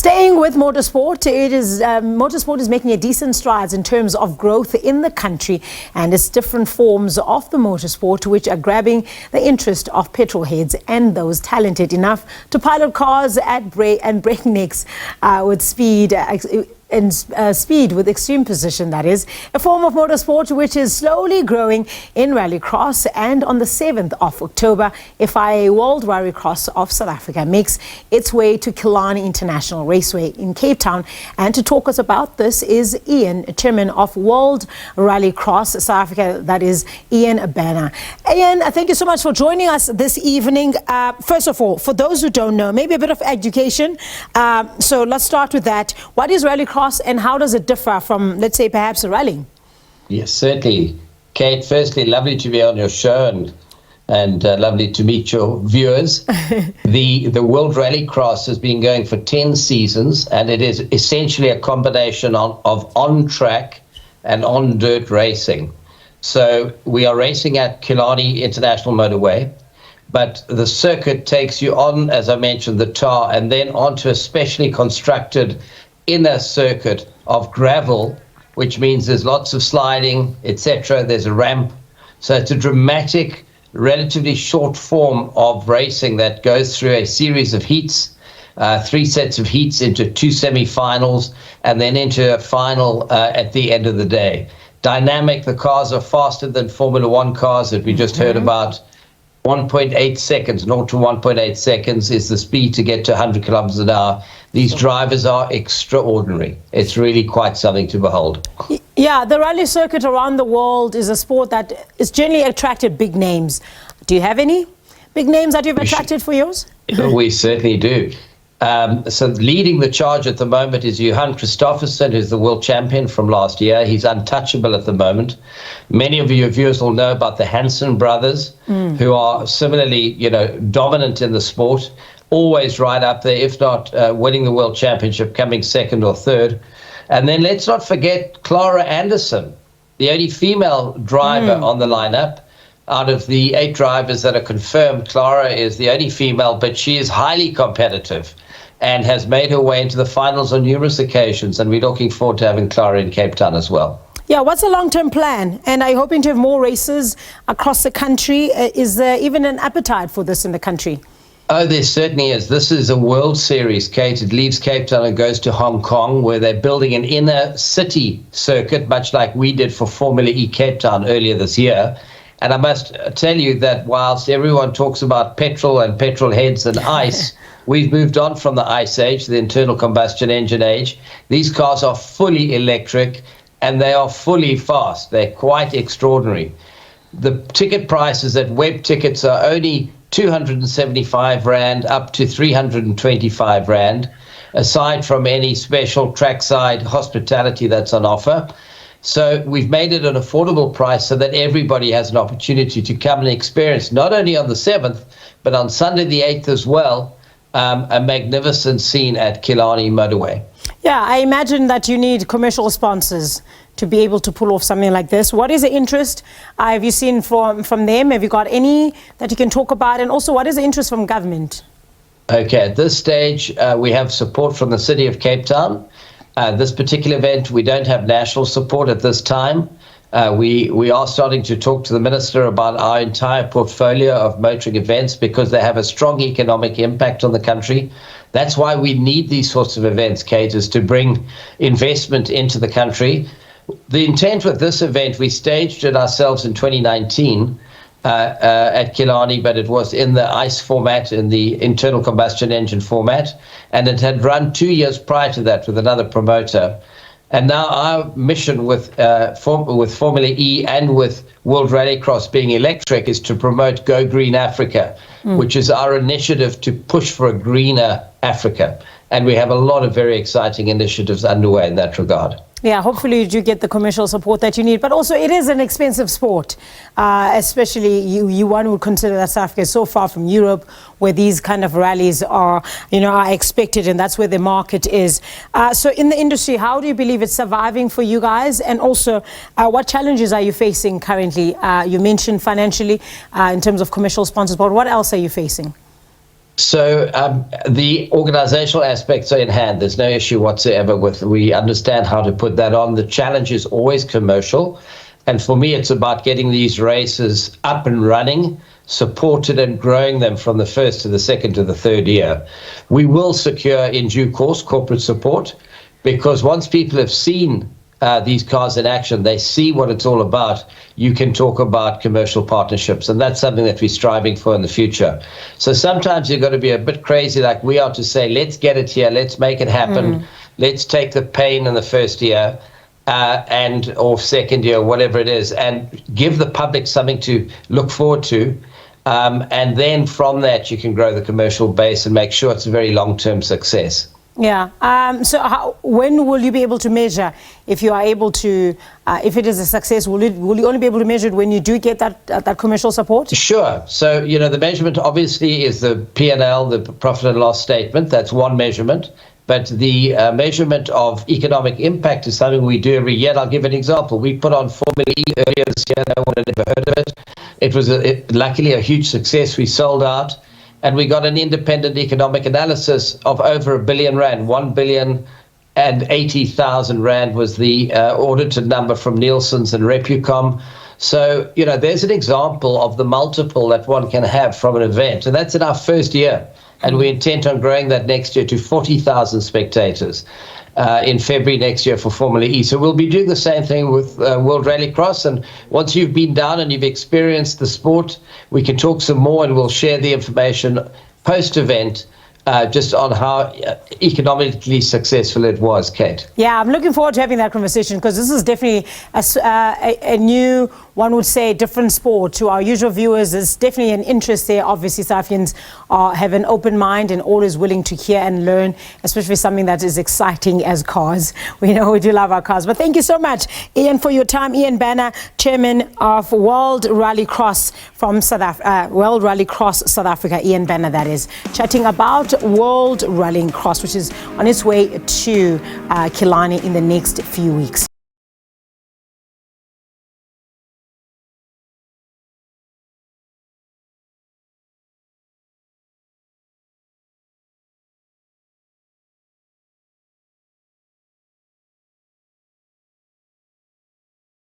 Staying with motorsport, motorsport is making a decent strides in terms of growth in the country, and it's different forms of the motorsport which are grabbing the interest of petrol heads and those talented enough to pilot cars at breaknecks with speed. Speed with extreme precision, that is, a form of motorsport which is slowly growing in Rallycross. And on the 7th of October, FIA World Rallycross of South Africa makes its way to Killarney International Raceway in Cape Town. And to talk us about this is Ian, chairman of World Rallycross South Africa, that is Ian Banner. Ian, thank you so much for joining us this evening. First of all, for those who don't know, maybe a bit of education. So let's start with that. What is Rallycross, and how does it differ from, let's say, perhaps a rally? Yes, certainly. Kate, firstly, lovely to be on your show and lovely to meet your viewers. The World Rallycross has been going for 10 seasons, and it is essentially a combination of on-track and on-dirt racing. So we are racing at Killarney International Motorway, but the circuit takes you on, as I mentioned, the tar, and then onto a specially constructed inner circuit of gravel, which means there's lots of sliding, etc. There's a ramp. So it's a dramatic, relatively short form of racing that goes through a series of heats, 3 sets of heats into 2 semi-finals, and then into a final at the end of the day. Dynamic, the cars are faster than Formula One cars that we just heard about. 1.8 seconds, 0 to 1.8 seconds is the speed to get to 100 kilometers an hour. These drivers are extraordinary. It's really quite something to behold. Yeah, the rally circuit around the world is a sport that is generally attracted big names. Do you have any big names that you've attracted for yours? We certainly do. So leading the charge at the moment is Johan Christoffersen, who's the world champion from last year. He's untouchable at the moment. Many of your viewers will know about the Hansen brothers, who are similarly, dominant in the sport, always right up there, if not winning the world championship, coming second or third. And then let's not forget Clara Anderson, the only female driver on the lineup. Out of the 8 drivers that are confirmed, Clara is the only female, but she is highly competitive and has made her way into the finals on numerous occasions. And we're looking forward to having Clara in Cape Town as well. Yeah, what's the long-term plan? And are you hoping to have more races across the country? Is there even an appetite for this in the country? Oh, there certainly is. This is a World Series, Kate. It leaves Cape Town and goes to Hong Kong, where they're building an inner city circuit, much like we did for Formula E Cape Town earlier this year. And I must tell you that whilst everyone talks about petrol and petrol heads and ice, we've moved on from the ice age, the internal combustion engine age. These cars are fully electric and they are fully fast. They're quite extraordinary. The ticket prices at web tickets are only 275 Rand up to 325 Rand, aside from any special trackside hospitality that's on offer. So we've made it an affordable price so that everybody has an opportunity to come and experience, not only on the 7th, but on Sunday the 8th as well, a magnificent scene at Killarney Motorway. Yeah, I imagine that you need commercial sponsors to be able to pull off something like this. What is the interest? Have you seen from them? Have you got any that you can talk about? And also, what is the interest from government? Okay, at this stage, we have support from the City of Cape Town. This particular event, we don't have national support at this time. We are starting to talk to the Minister about our entire portfolio of motoring events because they have a strong economic impact on the country. That's why we need these sorts of events, Kate, is to bring investment into the country. The intent with this event, we staged it ourselves in 2019 at Killarney, but it was in the ICE format, in the internal combustion engine format, and it had run 2 years prior to that with another promoter. And now our mission with Formula E and with World Rallycross being electric is to promote Go Green Africa, which is our initiative to push for a greener Africa. And we have a lot of very exciting initiatives underway in that regard. Yeah, hopefully you do get the commercial support that you need. But also it is an expensive sport, especially one would consider that South Africa is so far from Europe, where these kind of rallies are expected, and that's where the market is. So in the industry, how do you believe it's surviving for you guys? And also, what challenges are you facing currently? You mentioned financially in terms of commercial sponsors, but what else are you facing? So the organizational aspects are in hand. There's no issue whatsoever with, we understand how to put that on. The challenge is always commercial. And for me, it's about getting these races up and running, supported and growing them from the first to the second to the third year. We will secure in due course corporate support, because once people have seen these cars in action, they see what it's all about, you can talk about commercial partnerships. And that's something that we're striving for in the future. So sometimes you've got to be a bit crazy like we are to say, let's get it here, let's make it happen, let's take the pain in the first year or second year, whatever it is, and give the public something to look forward to. And then from that, you can grow the commercial base and make sure it's a very long-term success. Yeah. So when will you be able to measure if you are able to, if it is a success, will you only be able to measure it when you do get that commercial support? Sure. So, the measurement obviously is the P&L, the profit and loss statement. That's one measurement. But the measurement of economic impact is something we do every year. I'll give an example. We put on Formula E earlier this year. No one had ever heard of it. It was luckily a huge success. We sold out. And we got an independent economic analysis of over R1 billion. 1,080,000 rand was the audited number from Nielsen's and Repucom. So, there's an example of the multiple that one can have from an event. And that's in our first year. And we intend on growing that next year to 40,000 spectators in February next year for Formula E. So we'll be doing the same thing with World Rallycross. And once you've been down and you've experienced the sport, we can talk some more and we'll share the information post-event just on how economically successful it was, Kate. Yeah, I'm looking forward to having that conversation, because this is definitely a new, one would say, different sport to our usual viewers. There's definitely an interest there. Obviously, South Africans have an open mind and always willing to hear and learn, especially something that is exciting as cars. We know we do love our cars. But thank you so much, Ian, for your time. Ian Banner, Chairman of World Rallycross from World Rallycross South Africa. Ian Banner, that is, chatting about World Rallycross, which is on its way to Killarney in the next few weeks.